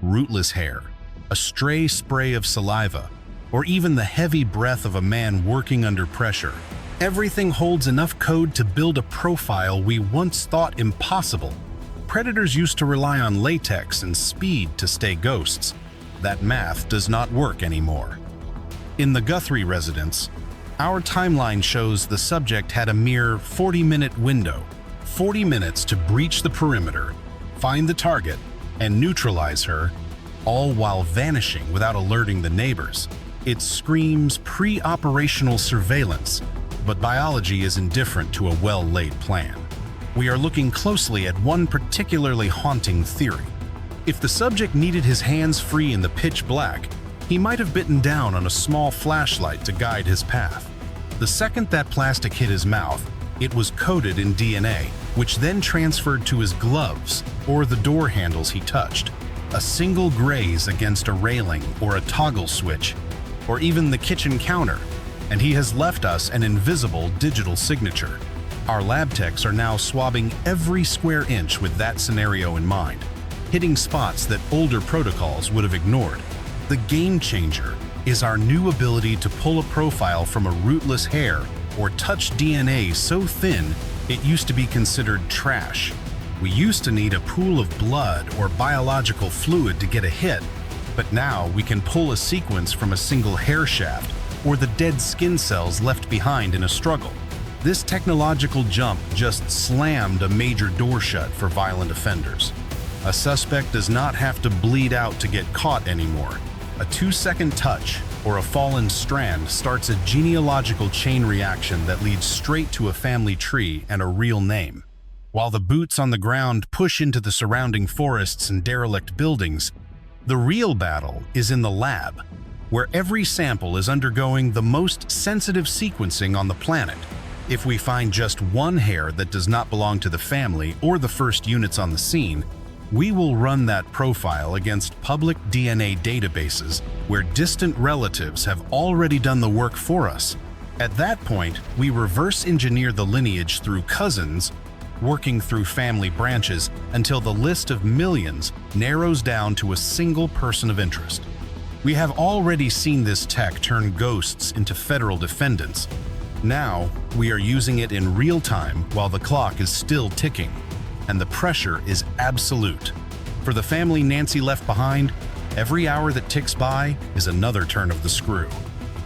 rootless hair, a stray spray of saliva, or even the heavy breath of a man working under pressure. Everything holds enough code to build a profile we once thought impossible. Predators used to rely on latex and speed to stay ghosts. That math does not work anymore. In the Guthrie residence, our timeline shows the subject had a mere 40-minute window, 40 minutes to breach the perimeter, find the target, and neutralize her, all while vanishing without alerting the neighbors. It screams pre-operational surveillance, but biology is indifferent to a well-laid plan. We are looking closely at one particularly haunting theory. If the subject needed his hands free in the pitch black, he might have bitten down on a small flashlight to guide his path. The second that plastic hit his mouth, it was coated in DNA, which then transferred to his gloves or the door handles he touched. A single graze against a railing or a toggle switch, or even the kitchen counter, and he has left us an invisible digital signature. Our lab techs are now swabbing every square inch with that scenario in mind, hitting spots that older protocols would have ignored. The game changer is our new ability to pull a profile from a rootless hair or touch DNA so thin it used to be considered trash. We used to need a pool of blood or biological fluid to get a hit, but now we can pull a sequence from a single hair shaft or the dead skin cells left behind in a struggle. This technological jump just slammed a major door shut for violent offenders. A suspect does not have to bleed out to get caught anymore. A 2-second touch or a fallen strand starts a genealogical chain reaction that leads straight to a family tree and a real name. While the boots on the ground push into the surrounding forests and derelict buildings, the real battle is in the lab, where every sample is undergoing the most sensitive sequencing on the planet. If we find just one hair that does not belong to the family or the first units on the scene, we will run that profile against public DNA databases where distant relatives have already done the work for us. At that point, we reverse engineer the lineage through cousins, working through family branches until the list of millions narrows down to a single person of interest. We have already seen this tech turn ghosts into federal defendants. Now, we are using it in real time while the clock is still ticking, and the pressure is absolute. For the family Nancy left behind, every hour that ticks by is another turn of the screw.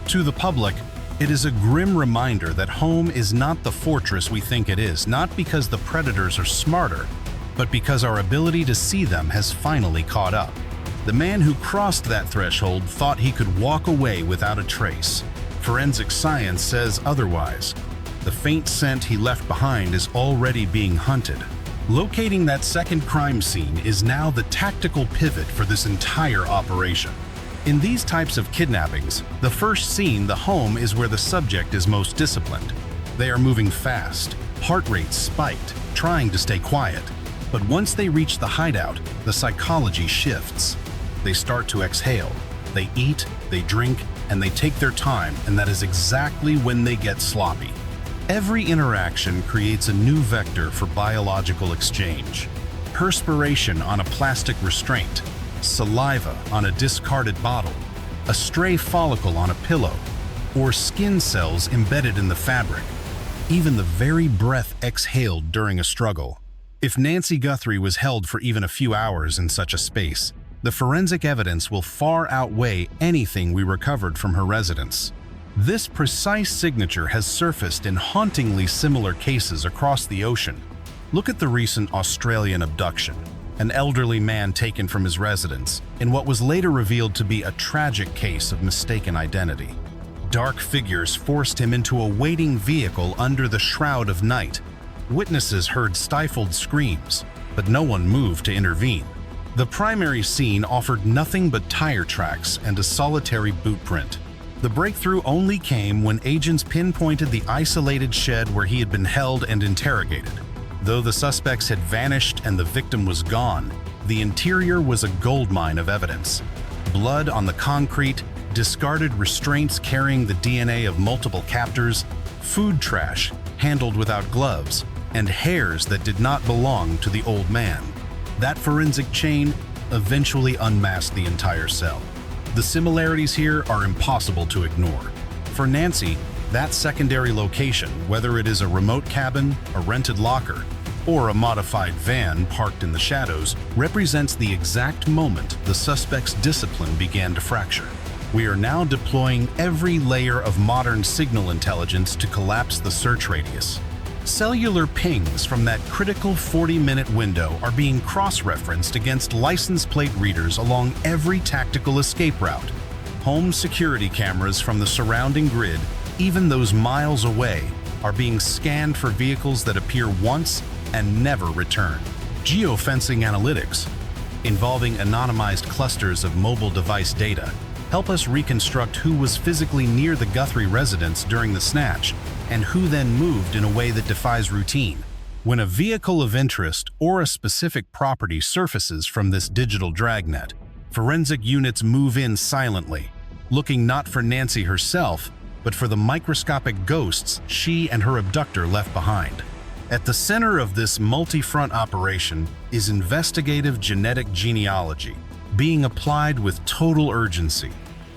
To the public, it is a grim reminder that home is not the fortress we think it is, not because the predators are smarter, but because our ability to see them has finally caught up. The man who crossed that threshold thought he could walk away without a trace. Forensic science says otherwise. The faint scent he left behind is already being hunted. Locating that second crime scene is now the tactical pivot for this entire operation. In these types of kidnappings, the first scene, the home, is where the subject is most disciplined. They are moving fast, heart rate spiked, trying to stay quiet. But once they reach the hideout, the psychology shifts. They start to exhale. They eat, they drink, and they take their time, and that is exactly when they get sloppy. Every interaction creates a new vector for biological exchange. Perspiration on a plastic restraint, saliva on a discarded bottle, a stray follicle on a pillow, or skin cells embedded in the fabric. Even the very breath exhaled during a struggle. If Nancy Guthrie was held for even a few hours in such a space, the forensic evidence will far outweigh anything we recovered from her residence. This precise signature has surfaced in hauntingly similar cases across the ocean. Look at the recent Australian abduction, an elderly man taken from his residence, in what was later revealed to be a tragic case of mistaken identity. Dark figures forced him into a waiting vehicle under the shroud of night. Witnesses heard stifled screams, but no one moved to intervene. The primary scene offered nothing but tire tracks and a solitary boot print. The breakthrough only came when agents pinpointed the isolated shed where he had been held and interrogated. Though the suspects had vanished and the victim was gone, the interior was a goldmine of evidence. Blood on the concrete, discarded restraints carrying the DNA of multiple captors, food trash handled without gloves, and hairs that did not belong to the old man. That forensic chain eventually unmasked the entire cell. The similarities here are impossible to ignore. For Nancy, that secondary location, whether it is a remote cabin, a rented locker, or a modified van parked in the shadows, represents the exact moment the suspect's discipline began to fracture. We are now deploying every layer of modern signal intelligence to collapse the search radius. Cellular pings from that critical 40-minute window are being cross-referenced against license plate readers along every tactical escape route. Home security cameras from the surrounding grid, even those miles away, are being scanned for vehicles that appear once and never return. Geofencing analytics, involving anonymized clusters of mobile device data, help us reconstruct who was physically near the Guthrie residence during the snatch and who then moved in a way that defies routine. When a vehicle of interest or a specific property surfaces from this digital dragnet, forensic units move in silently, looking not for Nancy herself, but for the microscopic ghosts she and her abductor left behind. At the center of this multi-front operation is investigative genetic genealogy, being applied with total urgency.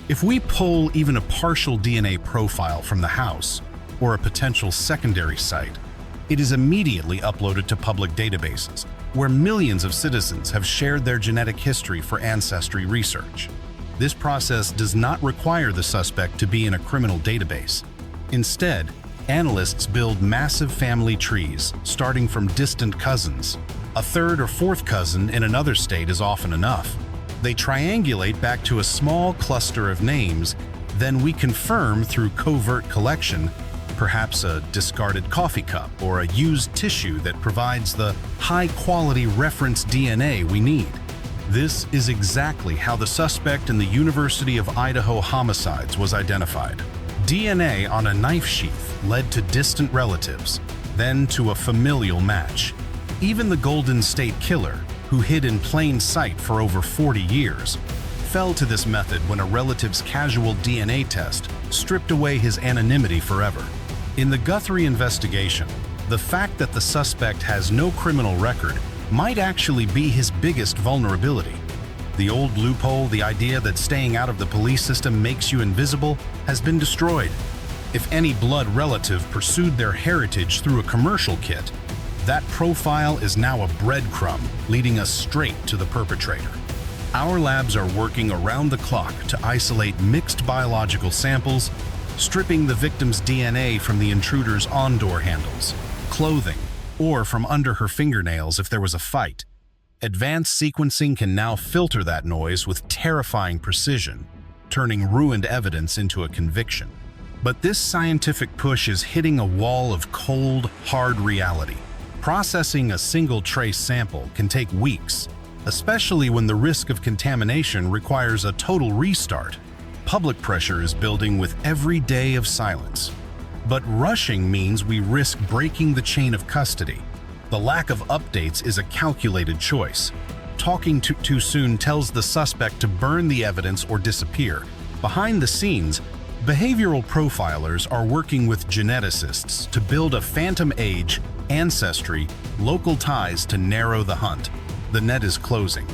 If we pull even a partial DNA profile from the house, or a potential secondary site, it is immediately uploaded to public databases, where millions of citizens have shared their genetic history for ancestry research. This process does not require the suspect to be in a criminal database. Instead, analysts build massive family trees, starting from distant cousins. A third or fourth cousin in another state is often enough. They triangulate back to a small cluster of names, then we confirm through covert collection, perhaps a discarded coffee cup or a used tissue that provides the high-quality reference DNA we need. This is exactly how the suspect in the University of Idaho homicides was identified. DNA on a knife sheath led to distant relatives, then to a familial match. Even the Golden State Killer, who hid in plain sight for over 40 years, fell to this method when a relative's casual DNA test stripped away his anonymity forever. In the Guthrie investigation, the fact that the suspect has no criminal record might actually be his biggest vulnerability. The old loophole, the idea that staying out of the police system makes you invisible, has been destroyed. If any blood relative pursued their heritage through a commercial kit, that profile is now a breadcrumb leading us straight to the perpetrator. Our labs are working around the clock to isolate mixed biological samples, stripping the victim's DNA from the intruder's on-door handles, clothing, or from under her fingernails if there was a fight. Advanced sequencing can now filter that noise with terrifying precision, turning ruined evidence into a conviction. But this scientific push is hitting a wall of cold, hard reality. Processing a single trace sample can take weeks, especially when the risk of contamination requires a total restart. Public pressure is building with every day of silence. But rushing means we risk breaking the chain of custody. The lack of updates is a calculated choice. Talking too soon tells the suspect to burn the evidence or disappear. Behind the scenes, behavioral profilers are working with geneticists to build a phantom age, ancestry, local ties to narrow the hunt. The net is closing,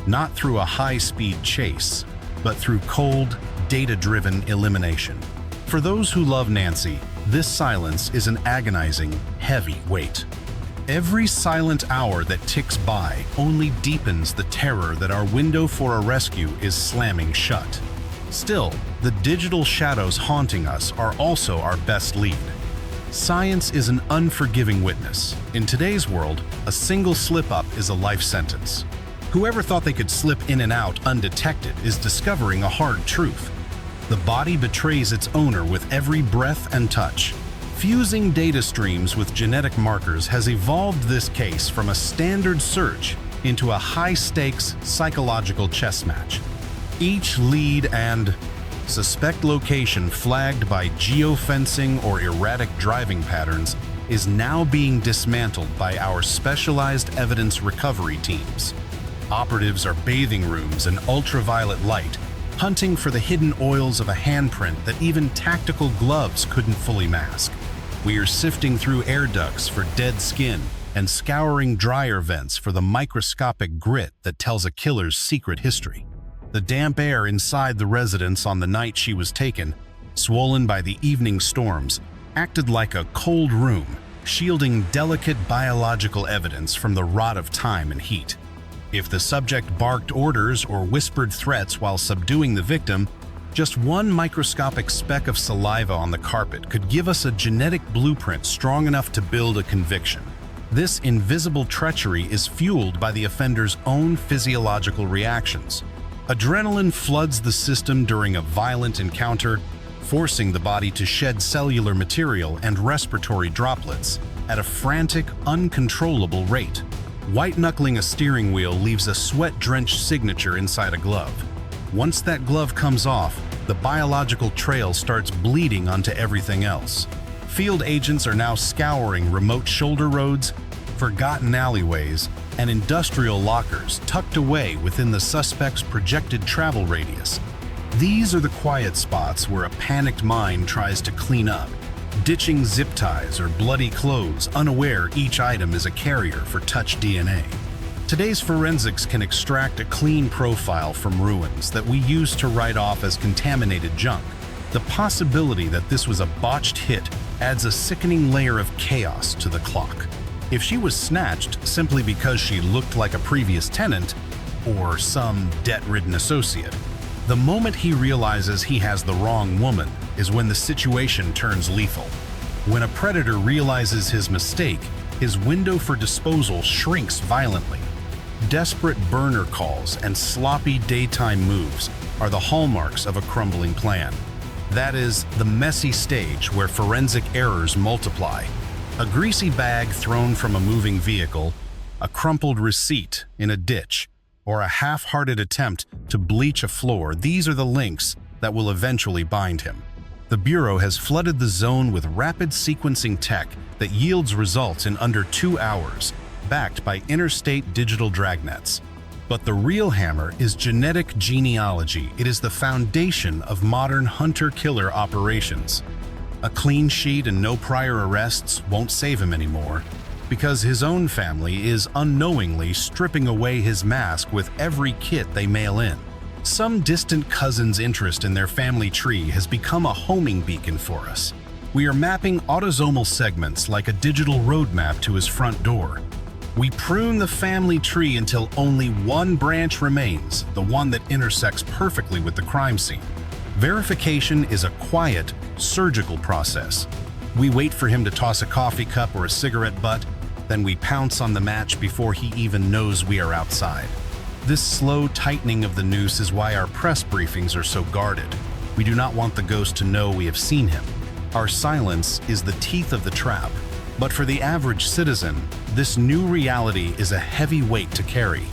not through a high-speed chase, but through cold, data-driven elimination. For those who love Nancy, this silence is an agonizing, heavy weight. Every silent hour that ticks by only deepens the terror that our window for a rescue is slamming shut. Still, the digital shadows haunting us are also our best lead. Science is an unforgiving witness. In today's world, a single slip-up is a life sentence. Whoever thought they could slip in and out undetected is discovering a hard truth. The body betrays its owner with every breath and touch. Fusing data streams with genetic markers has evolved this case from a standard search into a high-stakes psychological chess match. Each lead and suspect location flagged by geofencing or erratic driving patterns is now being dismantled by our specialized evidence recovery teams. Operatives are bathing rooms in ultraviolet light, hunting for the hidden oils of a handprint that even tactical gloves couldn't fully mask. We are sifting through air ducts for dead skin, and scouring dryer vents for the microscopic grit that tells a killer's secret history. The damp air inside the residence on the night she was taken, swollen by the evening storms, acted like a cold room, shielding delicate biological evidence from the rot of time and heat. If the subject barked orders or whispered threats while subduing the victim, just one microscopic speck of saliva on the carpet could give us a genetic blueprint strong enough to build a conviction. This invisible treachery is fueled by the offender's own physiological reactions. Adrenaline floods the system during a violent encounter, forcing the body to shed cellular material and respiratory droplets at a frantic, uncontrollable rate. White-knuckling a steering wheel leaves a sweat-drenched signature inside a glove. Once that glove comes off, the biological trail starts bleeding onto everything else. Field agents are now scouring remote shoulder roads, forgotten alleyways, and industrial lockers tucked away within the suspect's projected travel radius. These are the quiet spots where a panicked mind tries to clean up, ditching zip ties or bloody clothes, unaware each item is a carrier for touch DNA. Today's forensics can extract a clean profile from ruins that we use to write off as contaminated junk. The possibility that this was a botched hit adds a sickening layer of chaos to the clock. If she was snatched simply because she looked like a previous tenant or some debt-ridden associate, the moment he realizes he has the wrong woman is when the situation turns lethal. When a predator realizes his mistake, his window for disposal shrinks violently. Desperate burner calls and sloppy daytime moves are the hallmarks of a crumbling plan. That is the messy stage where forensic errors multiply. A greasy bag thrown from a moving vehicle, a crumpled receipt in a ditch, or a half-hearted attempt to bleach a floor, these are the links that will eventually bind him. The Bureau has flooded the zone with rapid sequencing tech that yields results in under 2 hours, backed by interstate digital dragnets. But the real hammer is genetic genealogy. It is the foundation of modern hunter-killer operations. A clean sheet and no prior arrests won't save him anymore, because his own family is unknowingly stripping away his mask with every kit they mail in. Some distant cousin's interest in their family tree has become a homing beacon for us. We are mapping autosomal segments like a digital roadmap to his front door. We prune the family tree until only one branch remains, the one that intersects perfectly with the crime scene. Verification is a quiet, surgical process. We wait for him to toss a coffee cup or a cigarette butt, then we pounce on the match before he even knows we are outside. This slow tightening of the noose is why our press briefings are so guarded. We do not want the ghost to know we have seen him. Our silence is the teeth of the trap. But for the average citizen, this new reality is a heavy weight to carry.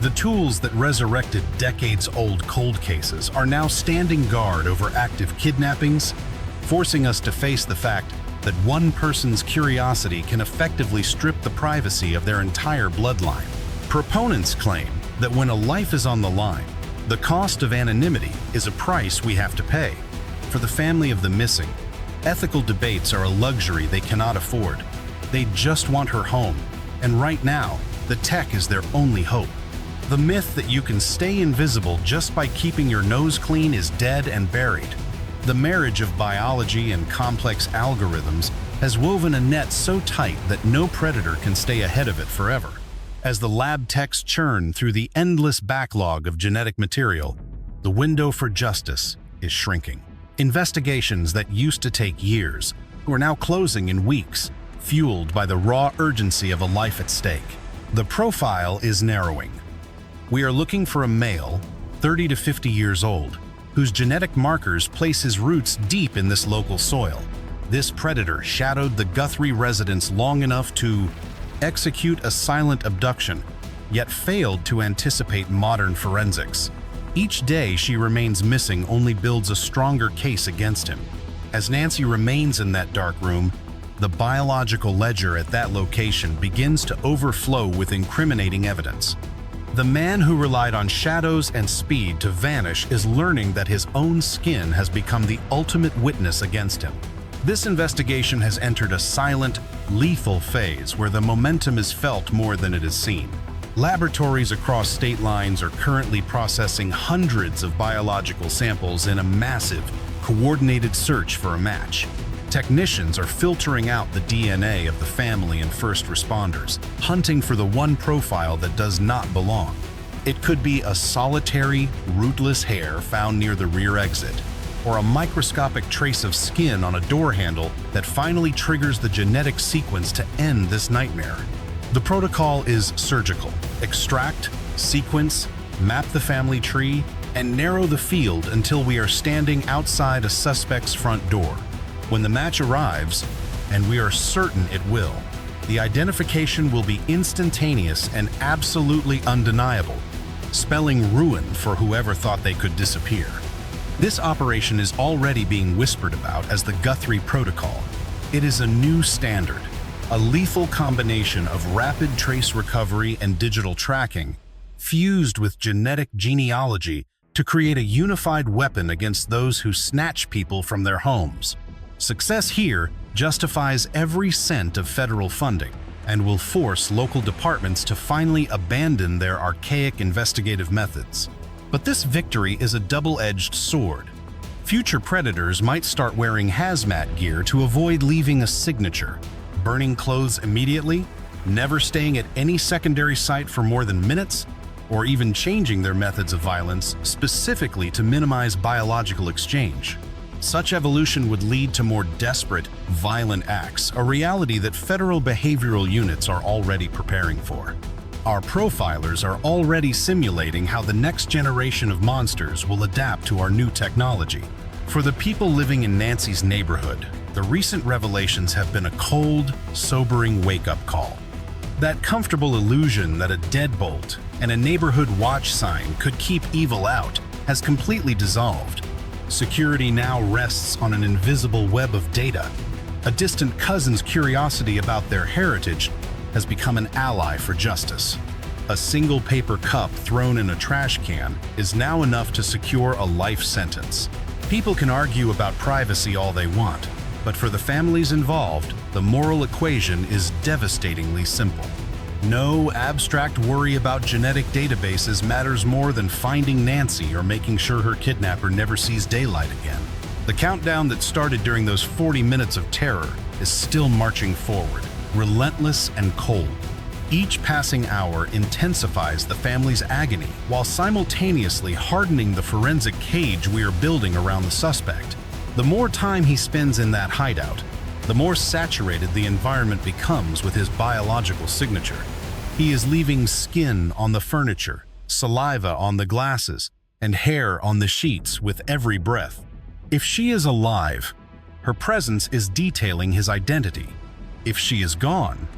The tools that resurrected decades-old cold cases are now standing guard over active kidnappings, forcing us to face the fact that one person's curiosity can effectively strip the privacy of their entire bloodline. Proponents claim that when a life is on the line, the cost of anonymity is a price we have to pay. For the family of the missing, ethical debates are a luxury they cannot afford. They just want her home, and right now, the tech is their only hope. The myth that you can stay invisible just by keeping your nose clean is dead and buried. The marriage of biology and complex algorithms has woven a net so tight that no predator can stay ahead of it forever. As the lab techs churn through the endless backlog of genetic material, the window for justice is shrinking. Investigations that used to take years are now closing in weeks, fueled by the raw urgency of a life at stake. The profile is narrowing. We are looking for a male, 30 to 50 years old, whose genetic markers place his roots deep in this local soil. This predator shadowed the Guthrie residence long enough to execute a silent abduction, yet failed to anticipate modern forensics. Each day she remains missing only builds a stronger case against him. As Nancy remains in that dark room, the biological ledger at that location begins to overflow with incriminating evidence. The man who relied on shadows and speed to vanish is learning that his own skin has become the ultimate witness against him. This investigation has entered a silent, lethal phase where the momentum is felt more than it is seen. Laboratories across state lines are currently processing hundreds of biological samples in a massive, coordinated search for a match. Technicians are filtering out the DNA of the family and first responders, hunting for the one profile that does not belong. It could be a solitary, rootless hair found near the rear exit, or a microscopic trace of skin on a door handle that finally triggers the genetic sequence to end this nightmare. The protocol is surgical. Extract, sequence, map the family tree, and narrow the field until we are standing outside a suspect's front door. When the match arrives, and we are certain it will, the identification will be instantaneous and absolutely undeniable, spelling ruin for whoever thought they could disappear. This operation is already being whispered about as the Guthrie Protocol. It is a new standard, a lethal combination of rapid trace recovery and digital tracking, fused with genetic genealogy to create a unified weapon against those who snatch people from their homes. Success here justifies every cent of federal funding and will force local departments to finally abandon their archaic investigative methods. But this victory is a double-edged sword. Future predators might start wearing hazmat gear to avoid leaving a signature, burning clothes immediately, never staying at any secondary site for more than minutes, or even changing their methods of violence specifically to minimize biological exchange. Such evolution would lead to more desperate, violent acts, a reality that federal behavioral units are already preparing for. Our profilers are already simulating how the next generation of monsters will adapt to our new technology. For the people living in Nancy's neighborhood, the recent revelations have been a cold, sobering wake-up call. That comfortable illusion that a deadbolt and a neighborhood watch sign could keep evil out has completely dissolved. Security now rests on an invisible web of data. A distant cousin's curiosity about their heritage has become an ally for justice. A single paper cup thrown in a trash can is now enough to secure a life sentence. People can argue about privacy all they want, but for the families involved, the moral equation is devastatingly simple. No abstract worry about genetic databases matters more than finding Nancy or making sure her kidnapper never sees daylight again. The countdown that started during those 40 minutes of terror is still marching forward, relentless and cold. Each passing hour intensifies the family's agony while simultaneously hardening the forensic cage we are building around the suspect. The more time he spends in that hideout, the more saturated the environment becomes with his biological signature. He is leaving skin on the furniture, saliva on the glasses, and hair on the sheets with every breath. If she is alive, her presence is detailing his identity. If she is gone,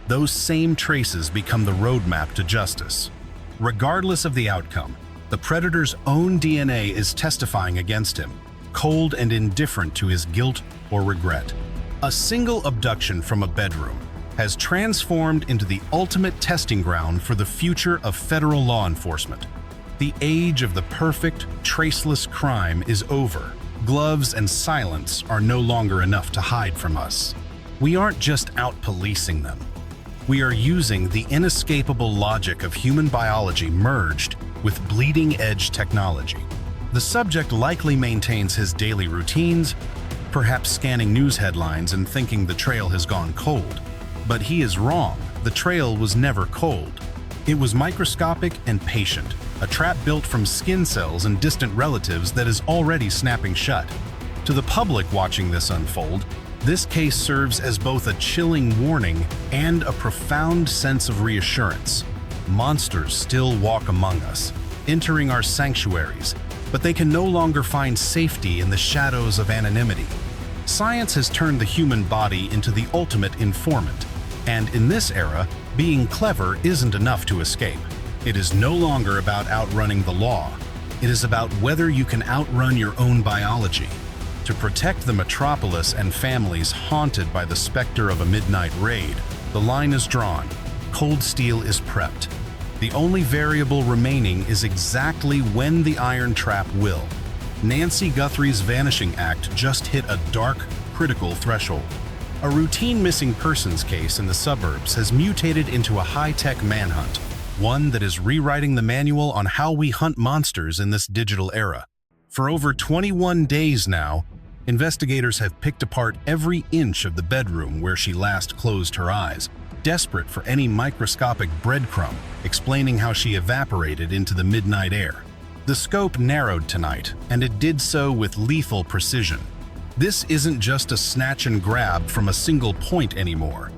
those same traces become the roadmap to justice. Regardless of the outcome, the predator's own DNA is testifying against him, cold and indifferent to his guilt or regret. A single abduction from a bedroom has transformed into the ultimate testing ground for the future of federal law enforcement. The age of the perfect, traceless crime is over. Gloves and silence are no longer enough to hide from us. We aren't just out policing them. We are using the inescapable logic of human biology merged with bleeding-edge technology. The subject likely maintains his daily routines, perhaps scanning news headlines and thinking the trail has gone cold. But he is wrong. The trail was never cold. It was microscopic and patient, a trap built from skin cells and distant relatives that is already snapping shut. To the public watching this unfold, this case serves as both a chilling warning and a profound sense of reassurance. Monsters still walk among us, entering our sanctuaries, but they can no longer find safety in the shadows of anonymity. Science has turned the human body into the ultimate informant, and in this era, being clever isn't enough to escape. It is no longer about outrunning the law. It is about whether you can outrun your own biology. To protect the metropolis and families haunted by the specter of a midnight raid, the line is drawn. Cold steel is prepped. The only variable remaining is exactly when the iron trap will. Nancy Guthrie's vanishing act just hit a dark, critical threshold. A routine missing persons case in the suburbs has mutated into a high-tech manhunt, one that is rewriting the manual on how we hunt monsters in this digital era. For over 21 days now, investigators have picked apart every inch of the bedroom where she last closed her eyes, desperate for any microscopic breadcrumb explaining how she evaporated into the midnight air. The scope narrowed tonight, and it did so with lethal precision. This isn't just a snatch and grab from a single point anymore.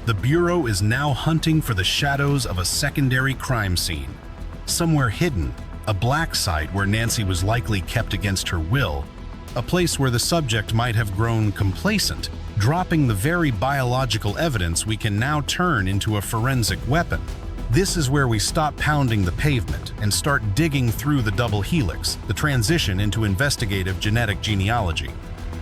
The Bureau is now hunting for the shadows of a secondary crime scene. Somewhere hidden, a black site where Nancy was likely kept against her will, a place where the subject might have grown complacent, dropping the very biological evidence we can now turn into a forensic weapon. This is where we stop pounding the pavement and start digging through the double helix, the transition into investigative genetic genealogy.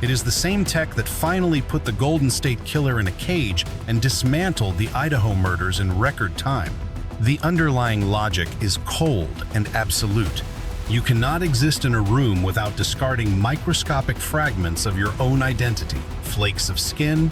It is the same tech that finally put the Golden State Killer in a cage and dismantled the Idaho murders in record time. The underlying logic is cold and absolute. You cannot exist in a room without discarding microscopic fragments of your own identity, flakes of skin,